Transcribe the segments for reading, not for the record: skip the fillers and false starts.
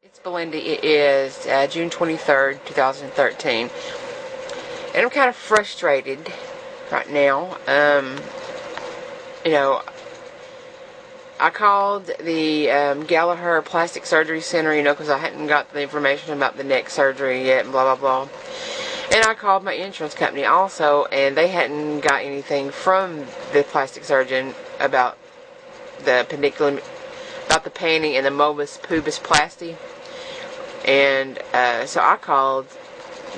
It's Belinda. It is June 23rd, 2013. And I'm kind of frustrated right now. You know, I called the Gallagher Plastic Surgery Center, because I hadn't got the information about the neck surgery yet, and blah, blah, blah. And I called my insurance company also, and they hadn't got anything from the plastic surgeon about the pediculum, about the panning and the Mobus pubis plasty. And so I called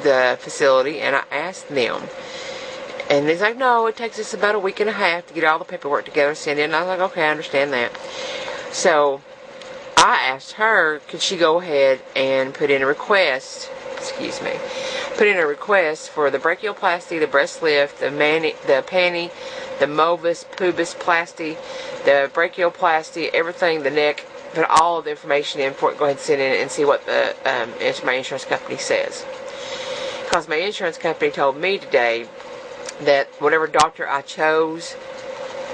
the facility and I asked them. And he's like, no, it takes us about a week and a half to get all the paperwork together and send in. And I was like, okay, I understand that. So I asked her, could she go ahead and put in a request, put in a request for the brachioplasty, the breast lift, the panty, the Mobus pubis plasty, the brachioplasty, everything, the neck, put all of the information in for it, go ahead and send in and see what my insurance company says. Because my insurance company told me today that whatever doctor I chose,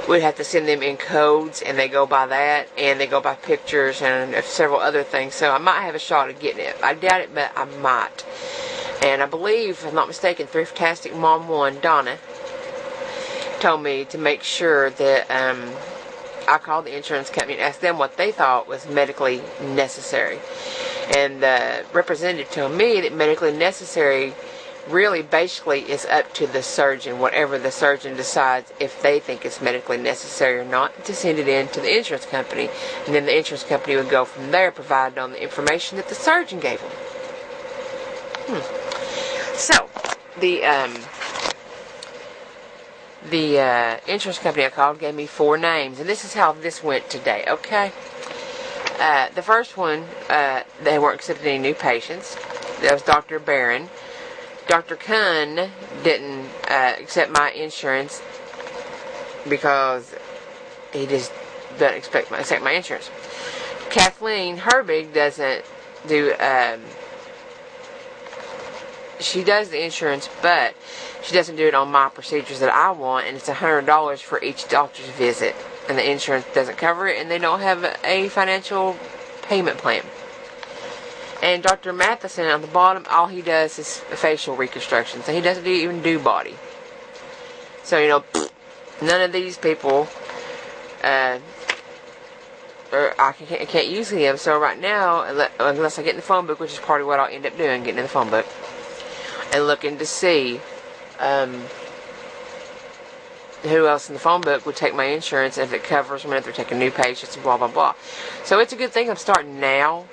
we'd have to send them in codes, and they go by that, and they go by pictures and several other things. So I might have a shot at getting it. I doubt it, but I might. And I believe, if I'm not mistaken, Thriftastic Mom 1, Donna, told me to make sure that I called the insurance company and asked them what they thought was medically necessary. And the representative told me that medically necessary really basically is up to the surgeon, whatever the surgeon decides, if they think it's medically necessary or not, to send it in to the insurance company. And then the insurance company would go from there, provided on the information that the surgeon gave them. So, the insurance company I called gave me 4 names, and this is how this went today, okay? The first one, they weren't accepting any new patients. That was Dr. Barron. Dr. Kuhn didn't accept my insurance because he just doesn't accept my insurance. Kathleen Herbig doesn't do, she does the insurance, but she doesn't do it on my procedures that I want, and it's $100 for each doctor's visit, and the insurance doesn't cover it, and they don't have a financial payment plan. And Dr. Matheson on the bottom, all he does is facial reconstruction, so he doesn't even do body. So, none of these people, I can't use him. So right now, unless I get in the phone book, which is probably what I'll end up doing, getting in the phone book, and looking to see who else in the phone book would take my insurance, if it covers them, if they're taking new patients, and blah, blah, blah. So it's a good thing I'm starting now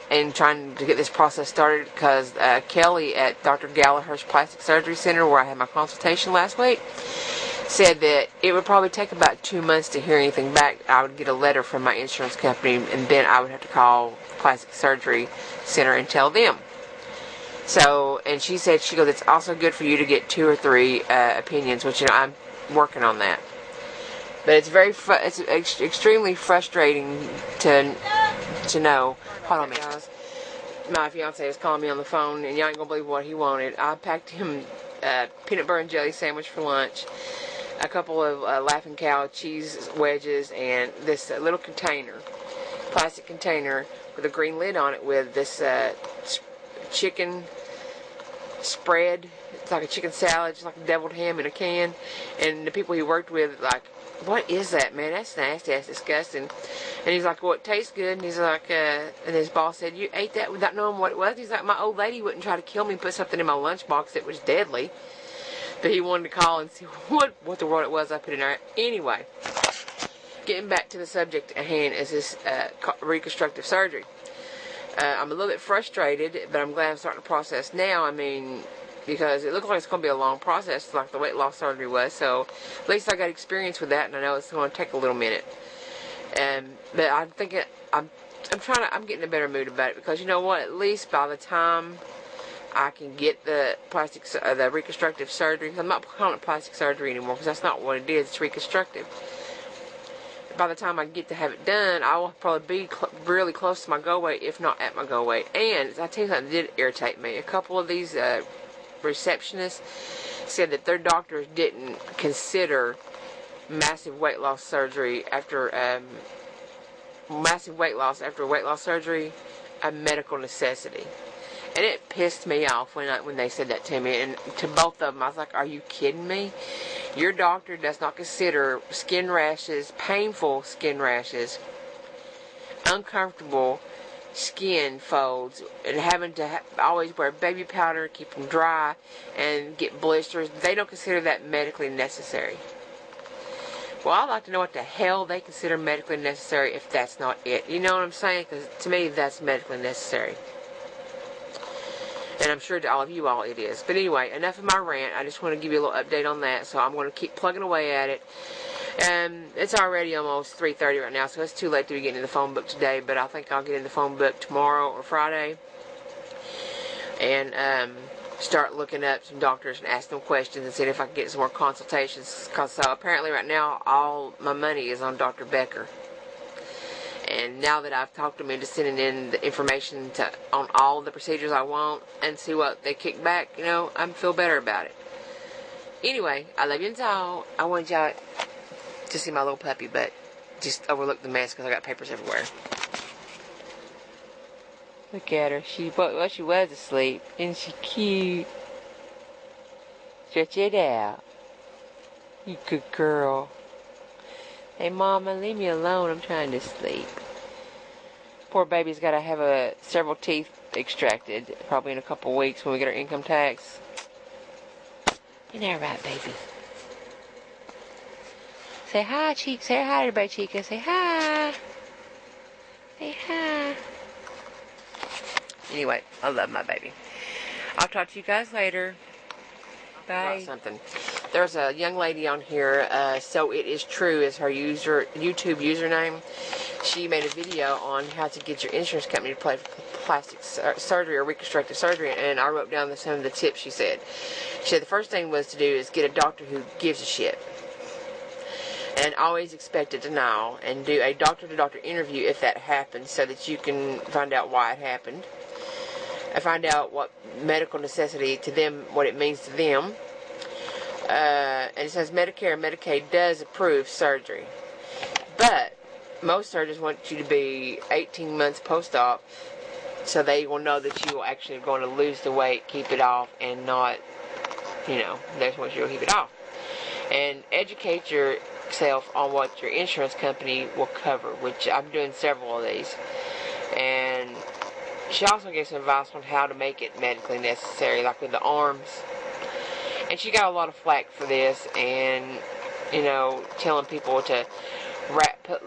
and trying to get this process started, because Kelly at Dr. Gallagher's Plastic Surgery Center, where I had my consultation last week, said that it would probably take about 2 months to hear anything back. I would get a letter from my insurance company, and then I would have to call Plastic Surgery Center and tell them. So, and she said, it's also good for you to get 2 or 3 opinions, which, I'm working on that. But it's it's extremely frustrating to know. Hold on, guys. My fiance was calling me on the phone, and y'all ain't gonna believe what he wanted. I packed him peanut butter and jelly sandwich for lunch, a couple of Laughing Cow cheese wedges, and this little container, plastic container with a green lid on it, with this chicken spread. It's like a chicken salad, just like a deviled ham in a can. And the people he worked with, like, what is that, man? That's nasty. That's disgusting. And he's like, well, it tastes good. And he's like, and his boss said, you ate that without knowing what it was? He's like, my old lady wouldn't try to kill me and put something in my lunchbox that was deadly. But he wanted to call and see what the world it was I put in there. Anyway, getting back to the subject at hand is this reconstructive surgery. I'm a little bit frustrated, but I'm glad I'm starting the process now. Because it looks like it's going to be a long process, like the weight loss surgery was. So at least I got experience with that, and I know it's going to take a little minute. But I'm thinking, I'm getting a better mood about it, because you know what? At least by the time I can get the the reconstructive surgery, because I'm not calling it plastic surgery anymore, because that's not what it is. It's reconstructive. By the time I get to have it done, I will probably be really close to my goal weight, if not at my goal weight. And I tell you something that did irritate me. A couple of these receptionists said that their doctors didn't consider massive weight loss surgery after weight loss surgery a medical necessity. And it pissed me off when they said that to me. And to both of them, I was like, are you kidding me? Your doctor does not consider skin rashes, painful skin rashes, uncomfortable skin folds, and having to always wear baby powder, keep them dry, and get blisters. They don't consider that medically necessary. Well, I'd like to know what the hell they consider medically necessary if that's not it. You know what I'm saying? Because to me, that's medically necessary. And I'm sure to all of you all it is. But anyway, enough of my rant. I just want to give you a little update on that. So I'm going to keep plugging away at it. It's already almost 3:30 right now, so it's too late to be getting in the phone book today. But I think I'll get in the phone book tomorrow or Friday. And start looking up some doctors and asking them questions and seeing if I can get some more consultations. Because apparently right now all my money is on Dr. Becker. And now that I've talked them into sending in the information on all the procedures I want and see what they kick back, you know, I feel better about it. Anyway, I love you and all. I want y'all to see my little puppy, but just overlook the mess because I got papers everywhere. Look at her. She was asleep. Isn't she cute? Stretch it out. You good girl. Hey, Mama, leave me alone. I'm trying to sleep. Poor baby's got to have several teeth extracted, probably in a couple weeks when we get our income tax. Isn't that right, baby? Say hi, Chica. Say hi to everybody, Chica. Say hi. Say hi. Anyway, I love my baby. I'll talk to you guys later. Bye. Something. There's a young lady on here, So It Is True is her YouTube username. She made a video on how to get your insurance company to pay for plastic surgery or reconstructive surgery, and I wrote down some of the tips she said. She said the first thing was to do is get a doctor who gives a shit. And always expect a denial, and do a doctor-to-doctor interview if that happens so that you can find out why it happened. And find out what medical necessity to them, what it means to them. And it says Medicare and Medicaid does approve surgery. But most surgeons want you to be 18 months post-op so they will know that you are actually going to lose the weight, keep it off, and not, you know, they just want you to keep it off. And educate yourself on what your insurance company will cover, which I'm doing several of these. And she also gave some advice on how to make it medically necessary, like with the arms. And she got a lot of flack for this, and, you know, telling people to put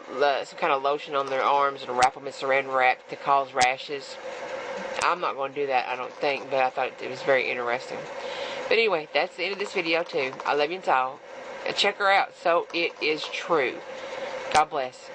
some kind of lotion on their arms and wrap them in saran wrap to cause rashes. I'm not going to do that, I don't think, but I thought it was very interesting. But anyway, that's the end of this video, too. I love you and all. And check her out. So It Is True. God bless.